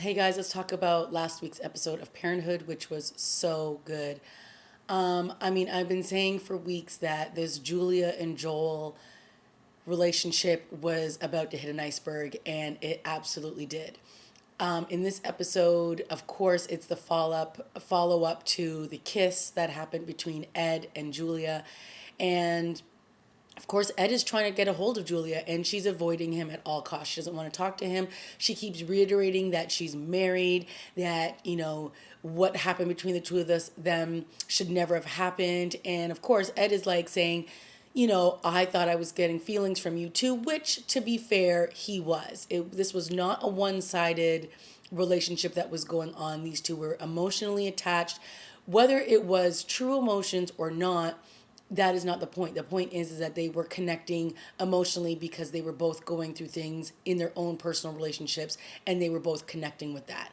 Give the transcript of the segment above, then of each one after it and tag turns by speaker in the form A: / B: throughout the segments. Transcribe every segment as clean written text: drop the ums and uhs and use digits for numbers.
A: Hey guys, let's talk about last week's episode of Parenthood, which was so good. I've been saying for weeks that this Julia and Joel relationship was about to hit an iceberg, and it absolutely did. In this episode, of course, it's the follow up to the kiss that happened between Ed and Julia, and of course, Ed is trying to get a hold of Julia and she's avoiding him at all costs. She doesn't want to talk to him. She keeps reiterating that she's married, that, what happened between the two of them should never have happened. And of course, Ed is like saying, I thought I was getting feelings from you too, which, to be fair, he was. This was not a one sided relationship that was going on. These two were emotionally attached. Whether it was true emotions or not, that is not the point. The point is that they were connecting emotionally because they were both going through things in their own personal relationships and they were both connecting with that.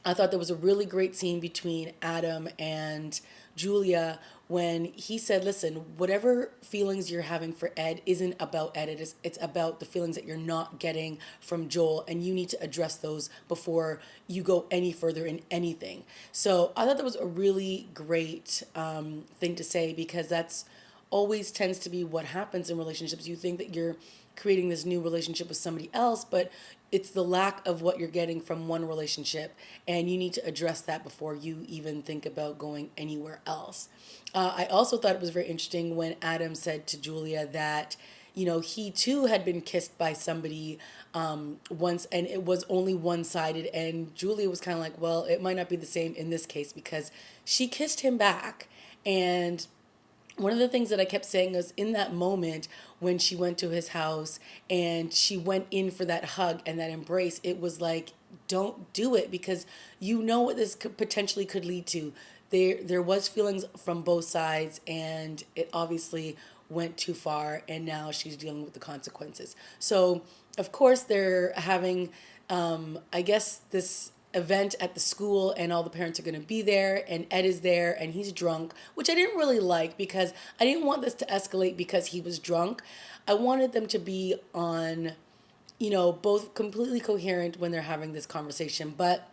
A: I thought there was a really great scene between Adam and Julia when he said, listen, whatever feelings you're having for Ed isn't about Ed. It's about the feelings that you're not getting from Joel, and you need to address those before you go any further in anything. So I thought that was a really great thing to say, because that's always tends to be what happens in relationships. You think that you're creating this new relationship with somebody else, but it's the lack of what you're getting from one relationship, and you need to address that before you even think about going anywhere else. I also thought it was very interesting when Adam said to Julia that, he too had been kissed by somebody once, and it was only one sided. And Julia was kind of like, well, it might not be the same in this case because she kissed him back. And one of the things that I kept saying was, in that moment when she went to his house and she went in for that hug and that embrace, it was like, don't do it, because you know what this potentially could lead to. There was feelings from both sides, and it obviously went too far, and now she's dealing with the consequences. So of course they're having, I guess, this event at the school, and all the parents are going to be there, and Ed is there and he's drunk, which I didn't really like because I didn't want this to escalate because he was drunk. I wanted them to be on, both completely coherent when they're having this conversation. But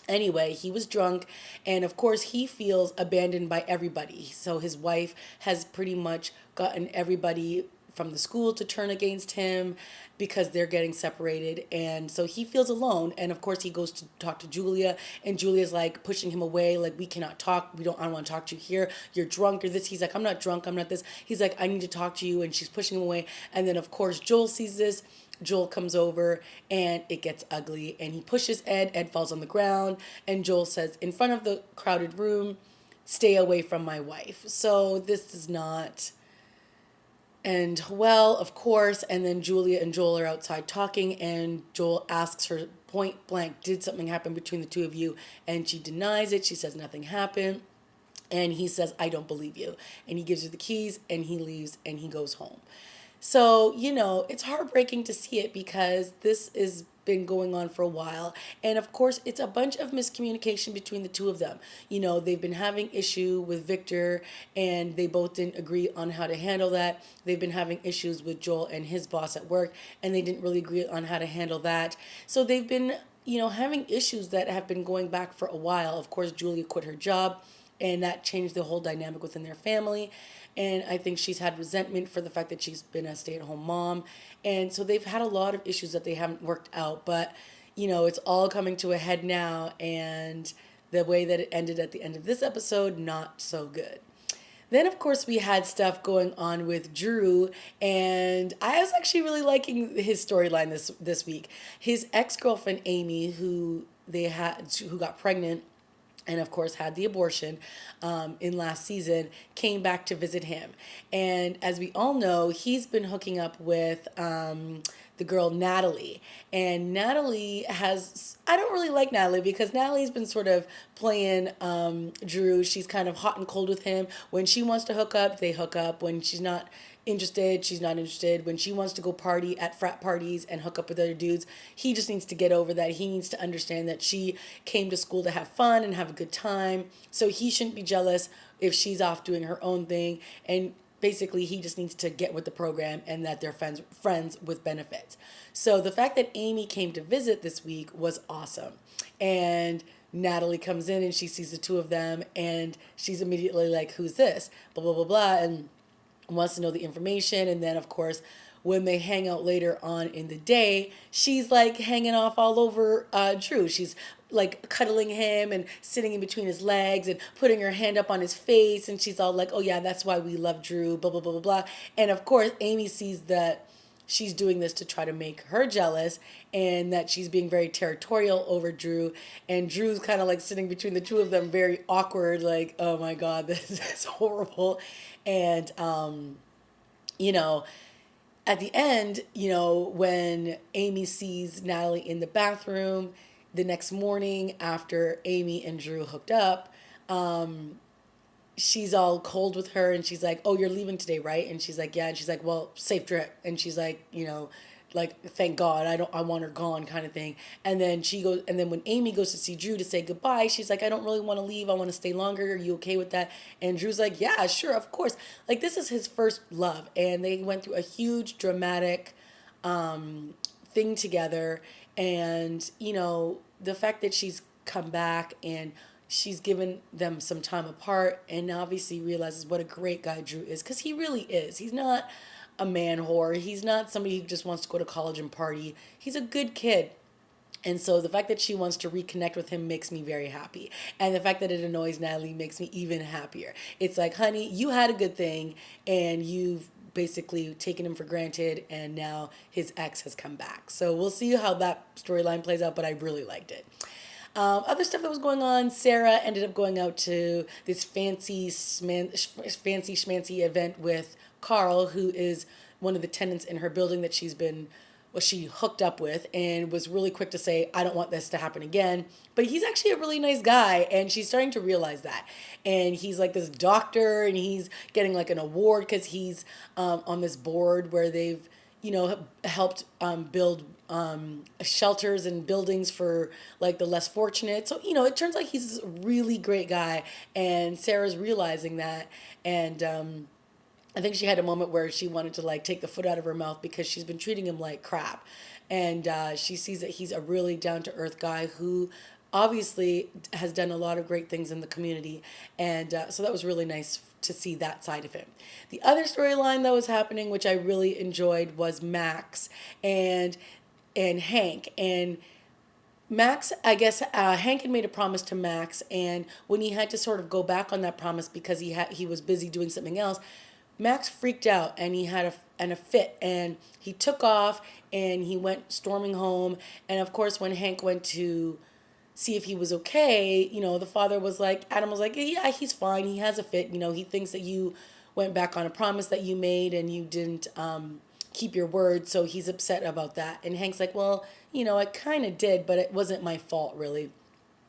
A: anyway, he was drunk, and of course, he feels abandoned by everybody. So his wife has pretty much gotten everybody from the school to turn against him because they're getting separated, and so he feels alone. And of course he goes to talk to Julia, and Julia's like pushing him away, like, we cannot talk, I don't want to talk to you here, you're drunk, or this. He's like, I'm not drunk, I'm not this. He's like, I need to talk to you, and she's pushing him away. And then of course Joel sees this. Joel comes over and it gets ugly, and he pushes Ed. Ed falls on the ground, and Joel says in front of the crowded room, stay away from my wife. So this does not end well, of course. And then Julia and Joel are outside talking, and Joel asks her point blank, did something happen between the two of you? And she denies it. She says nothing happened. And he says, I don't believe you. And he gives her the keys, and he leaves, and he goes home. So, it's heartbreaking to see it because this has been going on for a while. And of course, it's a bunch of miscommunication between the two of them. They've been having issue with Victor, and they both didn't agree on how to handle that. They've been having issues with Joel and his boss at work, and they didn't really agree on how to handle that. So they've been, having issues that have been going back for a while. Of course, Julia quit her job, and that changed the whole dynamic within their family. And I think she's had resentment for the fact that she's been a stay-at-home mom. And so they've had a lot of issues that they haven't worked out. But, it's all coming to a head now. And the way that it ended at the end of this episode, not so good. Then, of course, we had stuff going on with Drew, and I was actually really liking his storyline this week. His ex-girlfriend, Amy, who got pregnant and of course had the abortion in last season, came back to visit him. And as we all know, he's been hooking up with the girl Natalie. And Natalie I don't really like Natalie because Natalie's been sort of playing Drew. She's kind of hot and cold with him. When she wants to hook up, they hook up. When she's not interested, she's not interested. When she wants to go party at frat parties and hook up with other dudes, he just needs to get over that. He needs to understand that she came to school to have fun and have a good time. So he shouldn't be jealous if she's off doing her own thing. And basically he just needs to get with the program and that they're friends with benefits. So the fact that Amy came to visit this week was awesome. And Natalie comes in and she sees the two of them and she's immediately like, who's this? Blah, blah, blah, blah. And wants to know the information. And then, of course, when they hang out later on in the day, she's like hanging off all over Drew. She's like cuddling him and sitting in between his legs and putting her hand up on his face. And she's all like, oh, yeah, that's why we love Drew, blah, blah, blah, blah, blah. And of course, Amy sees that she's doing this to try to make her jealous and that she's being very territorial over Drew. And Drew's kind of like sitting between the two of them, very awkward, like, oh my God, this is horrible. And, you know, at the end, you know, when Amy sees Natalie in the bathroom the next morning after Amy and Drew hooked up, she's all cold with her and she's like, oh, you're leaving today, right? And she's like, yeah. And she's like, well, safe trip. And she's like, you know, like, thank God, I want her gone kind of thing. And then when Amy goes to see Drew to say goodbye, she's like, I don't really want to leave. I want to stay longer. Are you okay with that? And Drew's like, yeah, sure, of course. Like, this is his first love. And they went through a huge dramatic thing together. And, you know, the fact that she's come back and she's given them some time apart and obviously realizes what a great guy Drew is, because he really is. He's not a man whore. He's not somebody who just wants to go to college and party. He's a good kid. And so the fact that she wants to reconnect with him makes me very happy. And the fact that it annoys Natalie makes me even happier. It's like, honey, you had a good thing and you've basically taken him for granted and now his ex has come back. So we'll see how that storyline plays out, but I really liked it. Other stuff that was going on, Sarah ended up going out to this fancy schmancy event with Carl, who is one of the tenants in her building that she hooked up with, and was really quick to say, I don't want this to happen again. But he's actually a really nice guy, and she's starting to realize that. And he's like this doctor, and he's getting like an award because he's on this board where they've, you know, helped build shelters and buildings for like the less fortunate. So, you know, it turns out he's a really great guy, and Sarah's realizing that. And I think she had a moment where she wanted to like take the foot out of her mouth because she's been treating him like crap. And she sees that he's a really down to earth guy who obviously has done a lot of great things in the community. And so that was really nice to see that side of him. The other storyline that was happening, which I really enjoyed, was Max and Hank. And Max, I guess Hank had made a promise to Max, and when he had to sort of go back on that promise because he was busy doing something else, Max freaked out and he had a fit, and he took off and he went storming home. And of course, when Hank went to see if he was okay, you know, the father was like, Adam was like, yeah, he's fine. He has a fit. You know, he thinks that you went back on a promise that you made and you didn't keep your word. So he's upset about that. And Hank's like, well, you know, I kind of did, but it wasn't my fault, really.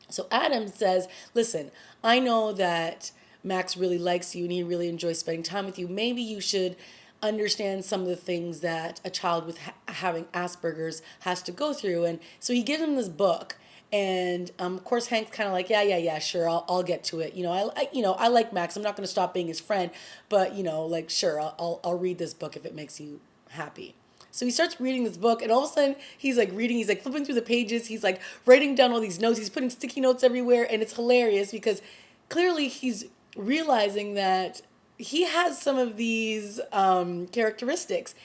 A: So Adam says, listen, I know that Max really likes you and he really enjoys spending time with you. Maybe you should understand some of the things that a child with having Asperger's has to go through. And so he gives him this book. And of course, Hank's kind of like, yeah, sure, I'll get to it. You know, I like Max. I'm not going to stop being his friend, but you know, like, sure, I'll read this book if it makes you happy. So he starts reading this book, and all of a sudden he's like reading. He's like flipping through the pages. He's like writing down all these notes. He's putting sticky notes everywhere, and it's hilarious because clearly he's realizing that he has some of these characteristics.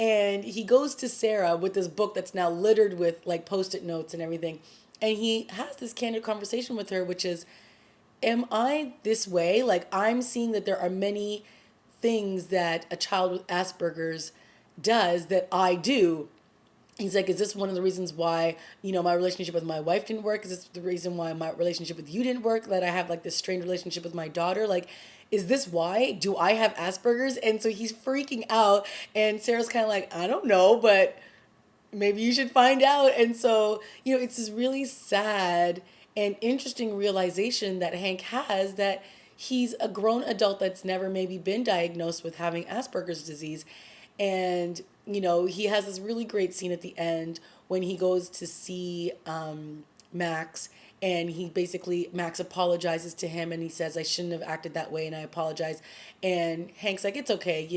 A: And he goes to Sarah with this book that's now littered with like post-it notes and everything. And he has this candid conversation with her, which is, am I this way? Like, I'm seeing that there are many things that a child with Asperger's does that I do. He's like, is this one of the reasons why, you know, my relationship with my wife didn't work? Is this the reason why my relationship with you didn't work? That I have like this strained relationship with my daughter? Like, is this why? Do I have Asperger's? And so he's freaking out. And Sarah's kind of like, I don't know, but maybe you should find out. And so, you know, it's this really sad and interesting realization that Hank has, that he's a grown adult that's never maybe been diagnosed with having Asperger's disease. And, you know, he has this really great scene at the end when he goes to see Max, and he basically, Max apologizes to him and he says, I shouldn't have acted that way and I apologize. And Hank's like, it's okay,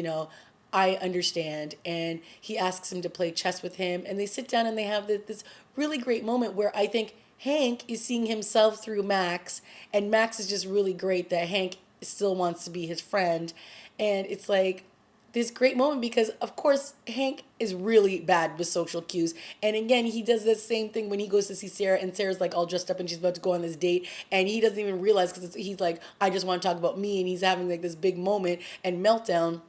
A: I understand. And he asks him to play chess with him, and they sit down and they have this really great moment where I think Hank is seeing himself through Max, and Max is just really great that Hank still wants to be his friend. And it's like this great moment because, of course, Hank is really bad with social cues. And again, he does the same thing when he goes to see Sarah, and Sarah's like all dressed up and she's about to go on this date, and he doesn't even realize because he's like, I just want to talk about me, and he's having like this big moment and meltdown.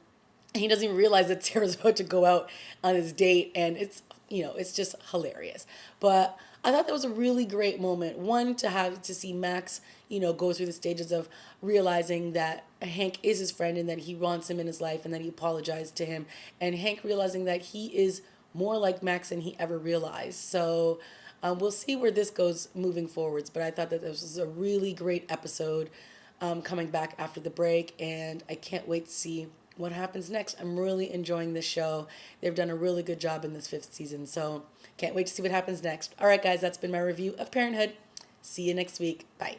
A: And he doesn't even realize that Sarah's about to go out on his date, and it's just hilarious. But I thought that was a really great moment. One, to have to see Max, go through the stages of realizing that Hank is his friend and that he wants him in his life and that he apologized to him. And Hank realizing that he is more like Max than he ever realized. So we'll see where this goes moving forwards. But I thought that this was a really great episode coming back after the break. And I can't wait to see what happens next. I'm really enjoying this show. They've done a really good job in this 5th season. So can't wait to see what happens next. All right, guys, that's been my review of Parenthood. See you next week. Bye.